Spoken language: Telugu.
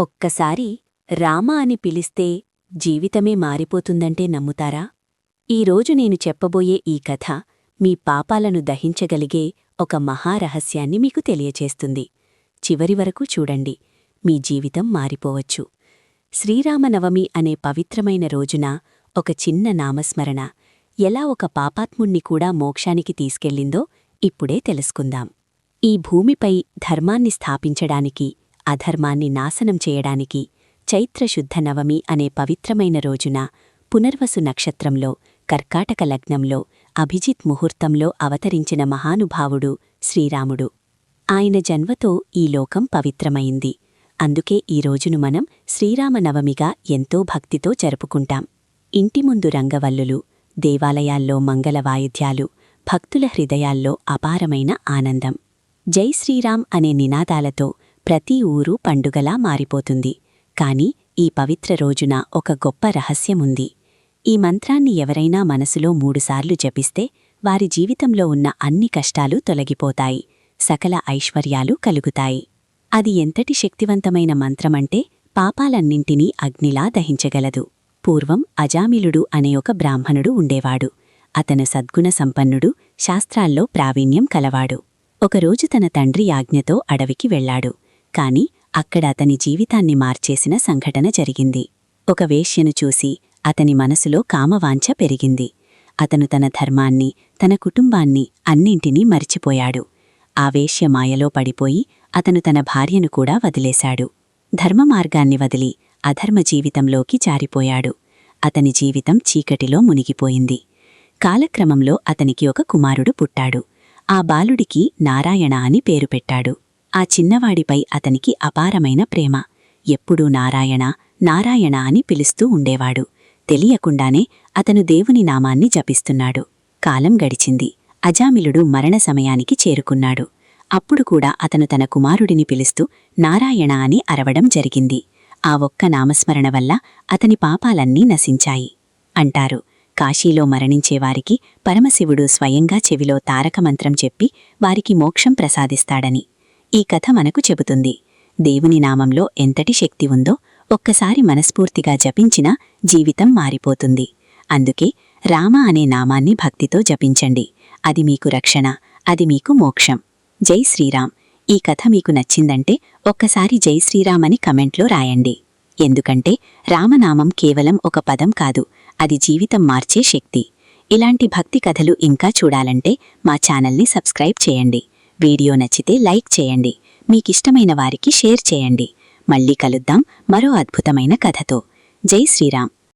ఒక్కసారి రామ అని పిలిస్తే జీవితమే మారిపోతుందంటే నమ్ముతారా? ఈరోజు నేను చెప్పబోయే ఈ కథ మీ పాపాలను దహించగలిగే ఒక మహారహస్యాన్ని మీకు తెలియచేస్తుంది. చివరి వరకు చూడండి, మీ జీవితం మారిపోవచ్చు. శ్రీరామనవమి అనే పవిత్రమైన రోజున ఒక చిన్న నామస్మరణ ఎలా ఒక పాపాత్ముణ్ణి కూడా మోక్షానికి తీసుకెళ్ళిందో ఇప్పుడే తెలుసుకుందాం. ఈ భూమిపై ధర్మాన్ని స్థాపించడానికి, అధర్మాన్ని నాశనం చేయడానికి చైత్రశుద్ధ నవమి అనే పవిత్రమైన రోజున పునర్వసు నక్షత్రంలో కర్కాటక లగ్నంలో అభిజిత్ ముహూర్తంలో అవతరించిన మహానుభావుడు శ్రీరాముడు. ఆయన జన్మతో ఈ లోకం పవిత్రమైంది. అందుకే ఈ రోజును మనం శ్రీరామనవమిగా ఎంతో భక్తితో జరుపుకుంటాం. ఇంటి ముందు రంగవల్లులు, దేవాలయాల్లో మంగళ వాయిద్యాలు, భక్తుల హృదయాల్లో అపారమైన ఆనందం. జై శ్రీరామ్ అనే నినాదాలతో ప్రతి ఊరు పండుగలా మారిపోతుంది. కాని ఈ పవిత్ర రోజున ఒక గొప్ప రహస్యముంది. ఈ మంత్రాన్ని ఎవరైనా మనసులో 3 సార్లు జపిస్తే వారి జీవితంలో ఉన్న అన్ని కష్టాలు తొలగిపోతాయి, సకల ఐశ్వర్యాలు కలుగుతాయి. అది ఎంతటి శక్తివంతమైన మంత్రమంటే పాపాలన్నింటినీ అగ్నిలా దహించగలదు. పూర్వం అజామిలుడు అనే ఒక బ్రాహ్మణుడు ఉండేవాడు. అతను సద్గుణ సంపన్నుడు, శాస్త్రాల్లో ప్రావీణ్యం కలవాడు. ఒకరోజు తన తండ్రి ఆజ్ఞతో అడవికి వెళ్లాడు. కాని అక్కడ అతని జీవితాన్ని మార్చేసిన సంఘటన జరిగింది. ఒక వేశ్యను చూసి అతని మనసులో కామవాంఛ పెరిగింది. అతను తన ధర్మాన్ని, తన కుటుంబాన్ని అన్నింటినీ మరిచిపోయాడు. ఆ వేశ్య మాయలో పడిపోయి అతను తన భార్యను కూడా వదిలేశాడు. ధర్మమార్గాన్ని వదిలి అధర్మ జీవితంలోకి జారిపోయాడు. అతని జీవితం చీకటిలో మునిగిపోయింది. కాలక్రమంలో అతనికి ఒక కుమారుడు పుట్టాడు. ఆ బాలుడికి నారాయణ అని పేరు పెట్టాడు. ఆ చిన్నవాడిపై అతనికి అపారమైన ప్రేమ. ఎప్పుడూ నారాయణ నారాయణ అని పిలుస్తూ ఉండేవాడు. తెలియకుండానే అతను దేవుని నామాన్ని జపిస్తున్నాడు. కాలం గడిచింది. అజామిలుడు మరణ సమయానికి చేరుకున్నాడు. అప్పుడు కూడా అతను తన కుమారుడిని పిలుస్తూ నారాయణ అని అరవడం జరిగింది. ఆ ఒక్క నామస్మరణ వల్ల అతని పాపాలన్నీ నశించాయి. అంటారు, కాశీలో మరణించేవారికి పరమశివుడు స్వయంగా చెవిలో తారకమంత్రం చెప్పి వారికి మోక్షం ప్రసాదిస్తాడని ఈ కథ మనకు చెబుతుంది. దేవుని నామంలో ఎంతటి శక్తి ఉందో ఒక్కసారి మనస్ఫూర్తిగా జపించినా జీవితం మారిపోతుంది. అందుకే రామ అనే నామాన్ని భక్తితో జపించండి. అది మీకు రక్షణ, అది మీకు మోక్షం. జై శ్రీరామ్. ఈ కథ మీకు నచ్చిందంటే ఒక్కసారి జై శ్రీరామ్ అని కమెంట్లో రాయండి. ఎందుకంటే రామనామం కేవలం ఒక పదం కాదు, అది జీవితం మార్చే శక్తి. ఇలాంటి భక్తి కథలు ఇంకా చూడాలంటే మా ఛానల్ని సబ్స్క్రైబ్ చేయండి. వీడియో నచ్చితే లైక్ చేయండి. మీకిష్టమైన వారికి షేర్ చేయండి. మళ్ళీ కలుద్దాం మరో అద్భుతమైన కథతో. జై శ్రీరామ్.